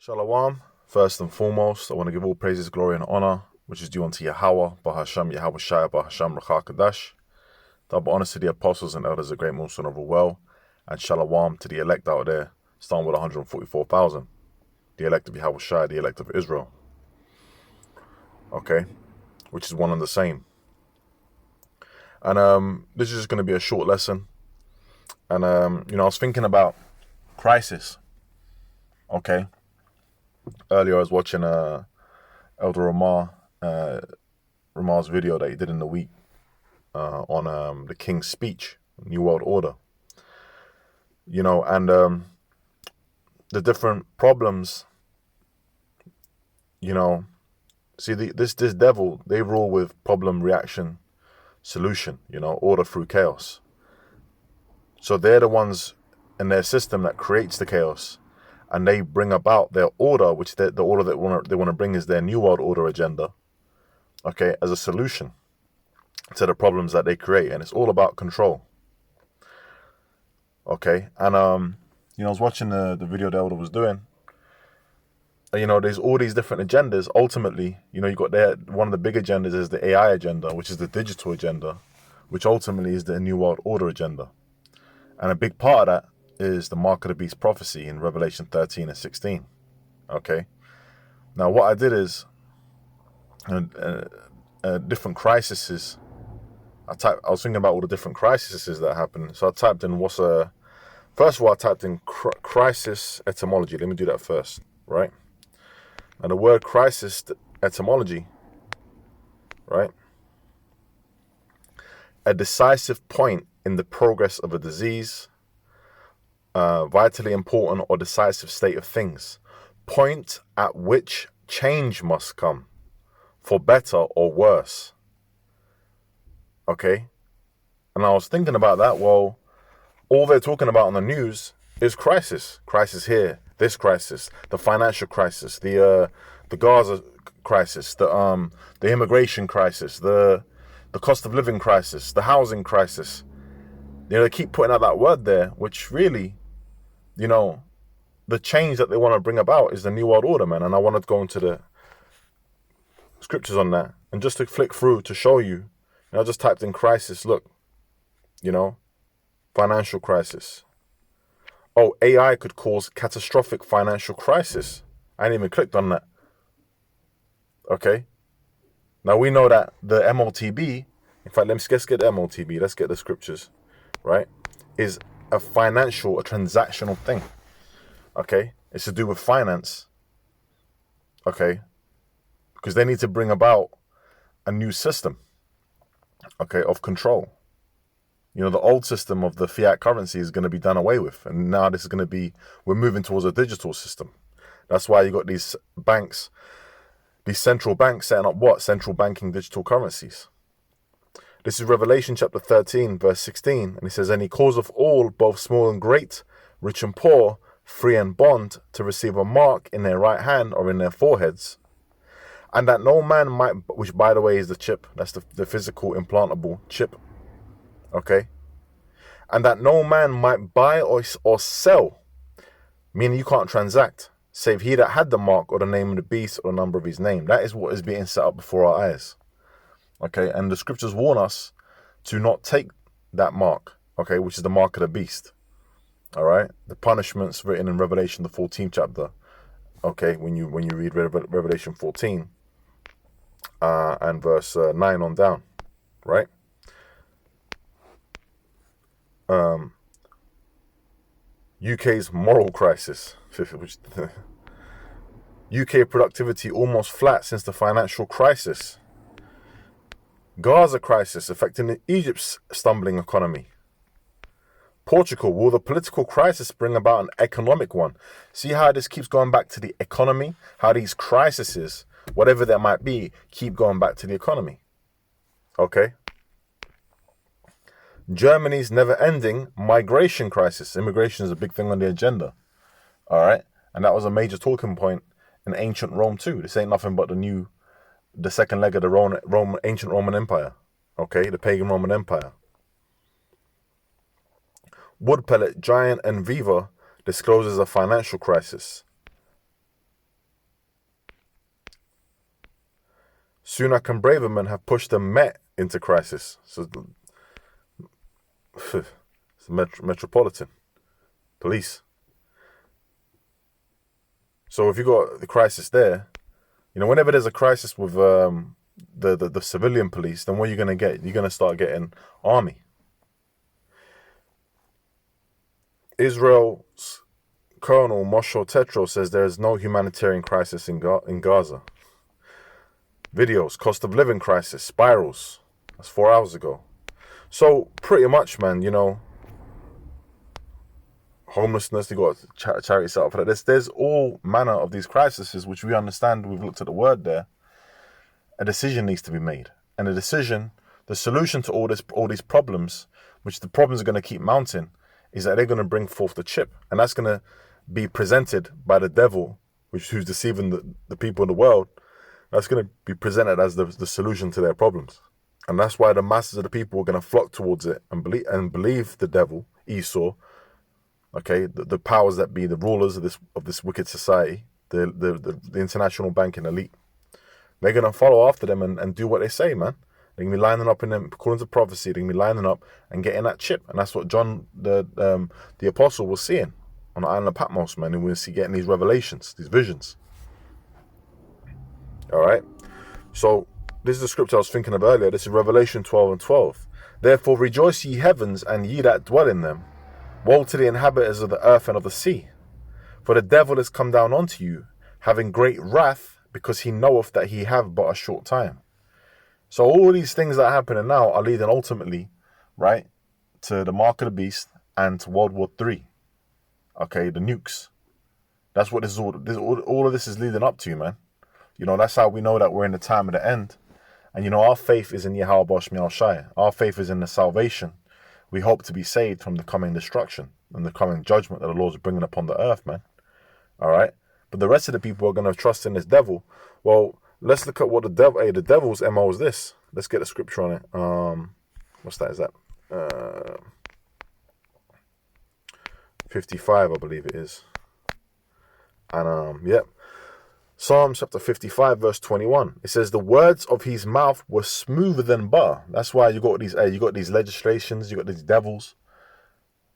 Shalom. First and foremost, I want to give all praises, glory, and honor, which is due unto Yahweh, Bahasham, Yahweh Shai, Bahasham, Rachar Kadash. Double honors to the apostles and elders of great Muslim of the well, and shalom to the elect out there, starting with 144,000. The elect of Yahweh Shai, the elect of Israel. Okay, which is one and the same. And this is just going to be a short lesson. And I was thinking about crisis. Okay. Earlier I was watching Elder Ramar's video that he did in the week on the King's speech, New World Order. And the different problems, this devil, they rule with problem, reaction, solution, order through chaos. So they're the ones in their system that creates the chaos. And they bring about their order, which the order that they want to bring is their New World Order agenda, okay, as a solution to the problems that they create. And it's all about control. Okay, and I was watching the video the elder was doing. And, there's all these different agendas. Ultimately, you got one of the big agendas is the AI agenda, which is the digital agenda, which ultimately is the New World Order agenda. And a big part of that is the mark of the beast prophecy in Revelation 13 and 16. Okay. Now, what I did is different crises. I was thinking about all the different crises that happen. So I typed in first of all, I typed in crisis etymology. Let me do that first, right? And the word crisis etymology, right? A decisive point in the progress of a disease, vitally important or decisive state of things, point at which change must come, for better or worse. Okay? And I was thinking about that. Well, all they're talking about on the news is crisis. Crisis here, this crisis, the financial crisis, the Gaza crisis, the immigration crisis, the cost of living crisis, the housing crisis. They keep putting out that word there, which really, the change that they want to bring about is the New World Order, man. And I want to go into the scriptures on that. And just to flick through to show you, I just typed in crisis. Look, financial crisis. Oh, AI could cause catastrophic financial crisis. I ain't even clicked on that. Okay. Now we know that the MOTB, in fact, let's get the MOTB. Let's get the scriptures, right? Is a transactional thing. Okay. It's to do with finance. Okay. Because they need to bring about a new system, okay, of control. The old system of the fiat currency is going to be done away with. And now this is going to be, we're moving towards a digital system. That's why you got these banks, these central banks setting up what? Central banking digital currencies. This is Revelation chapter 13, verse 16. And it says, and he caused of all, both small and great, rich and poor, free and bond, to receive a mark in their right hand or in their foreheads. And that no man might, which by the way is the chip, that's the physical implantable chip. Okay. And that no man might buy or sell, meaning you can't transact, save he that had the mark or the name of the beast or the number of his name. That is what is being set up before our eyes. Okay. And the scriptures warn us to not take that mark, okay, which is the mark of the beast. All right. The punishments written in Revelation, the 14th chapter. Okay. When you read Revelation 14 and verse 9 on down, right? UK's moral crisis. UK productivity almost flat since the financial crisis. Gaza crisis affecting Egypt's stumbling economy. Portugal, will the political crisis bring about an economic one? See how this keeps going back to the economy? How these crises, whatever there might be, keep going back to the economy. Okay? Germany's never-ending migration crisis. Immigration is a big thing on the agenda. All right? And that was a major talking point in ancient Rome too. This ain't nothing but the second leg of the ancient Roman Empire. Okay? The pagan Roman Empire. Wood pellet giant Enviva discloses a financial crisis. Sunak and Braverman have pushed the Met into crisis. So, it's Metropolitan Police. So if you got the crisis there, whenever there's a crisis with the civilian police, then what are you going to get? You're going to start getting army. Israel's Colonel Moshe Tetro says there is no humanitarian crisis in Gaza. Videos, cost of living crisis, spirals. That's 4 hours ago. So pretty much, man, homelessness, you got charity set up for that. There's all manner of these crises, which we understand. We've looked at the word there. A decision needs to be made, and the solution to all these problems, which the problems are going to keep mounting, is that they're going to bring forth the chip, and that's going to be presented by the devil, who's deceiving the people in the world. That's going to be presented as the solution to their problems, and that's why the masses of the people are going to flock towards it and believe the devil, Esau. Okay, the powers that be, the rulers of this wicked society, the international banking elite. They're going to follow after them and do what they say, man. They're going to be lining up in them, according to prophecy, they're going to be lining up and getting that chip. And that's what John, the apostle, was seeing on the island of Patmos, man. And we'll see getting these revelations, these visions. All right? So this is the scripture I was thinking of earlier. This is Revelation 12:12. Therefore rejoice ye heavens, and ye that dwell in them. Woe to the inhabitants of the earth and of the sea. For the devil is come down unto you, having great wrath, because he knoweth that he have but a short time. So all these things that are happening now are leading ultimately, right, to the mark of the beast and to World War III. Okay, the nukes. That's what all of this is leading up to, man. That's how we know that we're in the time of the end. And our faith is in Yahweh Shemiel Shai. Our faith is in the salvation. We hope to be saved from the coming destruction and the coming judgment that the Lord's bringing upon the earth, man. All right? But the rest of the people are going to trust in this devil. Well, let's look at what the devil's MO is this. Let's get the scripture on it. What's that? Is that 55, I believe it is. And, yep. Psalm chapter 55, verse 21. It says, the words of his mouth were smoother than butter. That's why you got these legislations, you got these devils,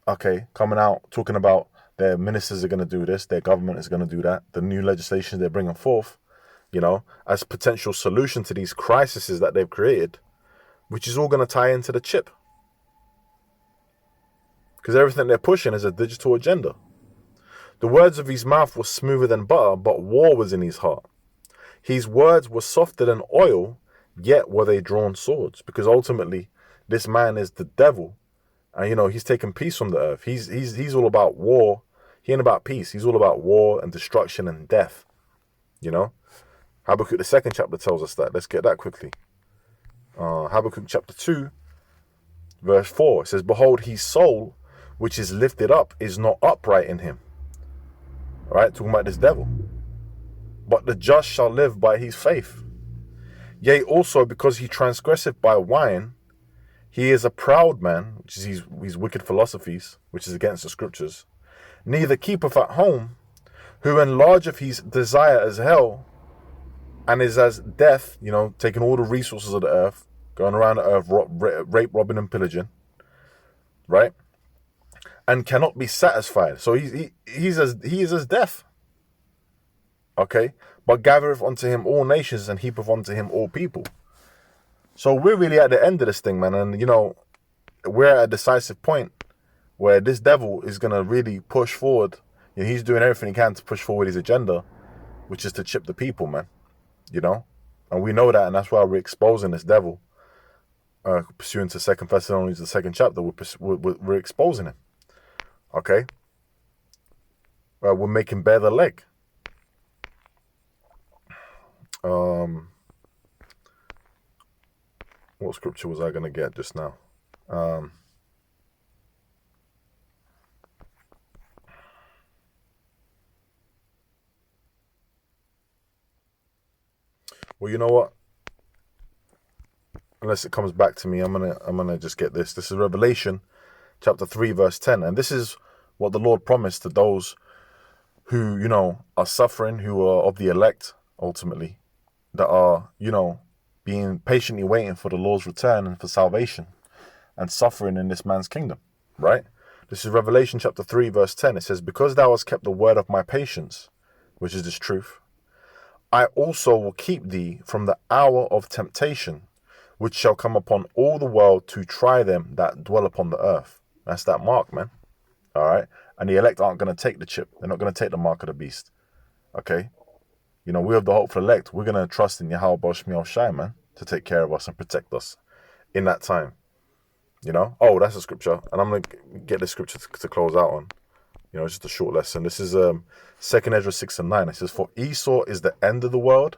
okay, coming out, talking about their ministers are going to do this, their government is going to do that, the new legislation they're bringing forth, as potential solution to these crises that they've created, which is all going to tie into the chip. Because everything they're pushing is a digital agenda. The words of his mouth were smoother than butter, but war was in his heart. His words were softer than oil, yet were they drawn swords. Because ultimately, this man is the devil. And, he's taking peace from the earth. He's all about war. He ain't about peace. He's all about war and destruction and death. Habakkuk, the 2nd chapter tells us that. Let's get that quickly. Habakkuk chapter 2, verse 4. It says, behold, his soul, which is lifted up, is not upright in him. All right, talking about this devil. But the just shall live by his faith. Yea, also because he transgresseth by wine, he is a proud man, which is his wicked philosophies, which is against the scriptures. Neither keepeth at home, who enlargeth his desire as hell, and is as death, taking all the resources of the earth, going around the earth, rape, robbing, and pillaging, right? And cannot be satisfied. So he is as death. Okay? But gathereth unto him all nations, and heapeth unto him all people. So we're really at the end of this thing, man. And, we're at a decisive point where this devil is going to really push forward. He's doing everything he can to push forward his agenda, which is to chip the people, man. And we know that, and that's why we're exposing this devil. Pursuant to 2 Thessalonians, the 2nd chapter, we're exposing him. Okay? We're making bare the leg. What scripture was I going to get just now? Well, you know what? Unless it comes back to me, I'm gonna just get this. This is Revelation chapter 3, verse 10. And this is what the Lord promised to those who, are suffering, who are of the elect, ultimately, that are, being patiently waiting for the Lord's return and for salvation and suffering in this man's kingdom, right? This is Revelation chapter 3, verse 10. It says, because thou hast kept the word of my patience, which is this truth, I also will keep thee from the hour of temptation, which shall come upon all the world to try them that dwell upon the earth. That's that mark, man. All right? And the elect aren't going to take the chip. They're not going to take the mark of the beast. Okay? You know, we have the hopeful elect. We're going to trust in Yahweh Shmi Shai, man, to take care of us and protect us in that time. You know? Oh, that's a scripture. And I'm going to get the scripture to close out on. You know, just a short lesson. This is 2 Ezra 6 and 9. It says, for Esau is the end of the world,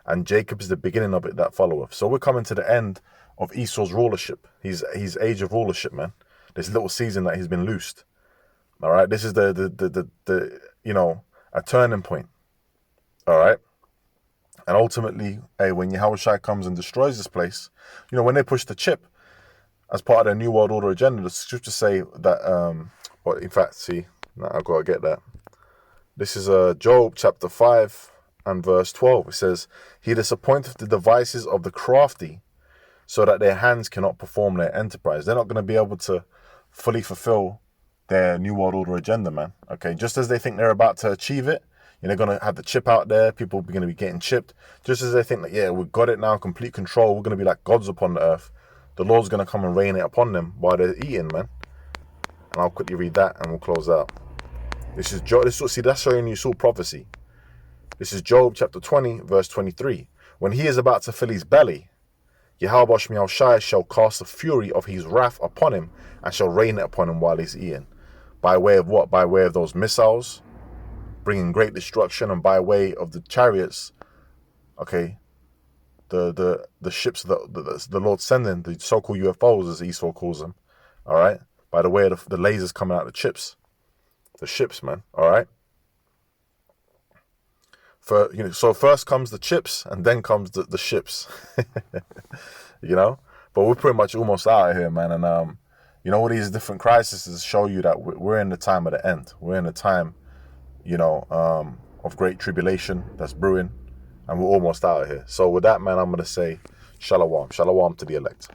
and Jacob is the beginning of it that followeth. So we're coming to the end of Esau's rulership. His age of rulership, man. This little season that he's been loosed. All right? This is the you know, a turning point. All right? And ultimately, hey, when Yahushua comes and destroys this place, you know, when they push the chip as part of their New World Order agenda, the scriptures say that, well, in fact, see, no, I've got to get that. This is Job chapter 5 and verse 12. It says, he disappointeth the devices of the crafty so that their hands cannot perform their enterprise. They're not going to be able to fully fulfill their New World Order agenda, man. Okay, just as they think they're about to achieve it, they're going to have the chip out there. People are going to be getting chipped. Just as they think that, yeah, we've got it now, complete control. We're going to be like gods upon the earth. The Lord's going to come and rain it upon them while they're eating, man. And I'll quickly read that and we'll close out. This is Job. See, that's showing you full prophecy. This is Job chapter 20, verse 23. When he is about to fill his belly, Yahweh Shmi Shai shall cast the fury of his wrath upon him and shall rain it upon him while he's eating. By way of what? By way of those missiles, bringing great destruction, and by way of the chariots, okay, the ships that the Lord sending, the so-called UFOs, as Esau calls them, all right? By the way of the lasers coming out of the chips. The ships, man. All right. So first comes the chips, and then comes the ships. You know. But we're pretty much almost out of here, man. And you know, all these different crises show you that we're in the time of the end. We're in the time, you know, of great tribulation that's brewing, and we're almost out of here. So with that, man, I'm gonna say, shalom, shalom to the elect.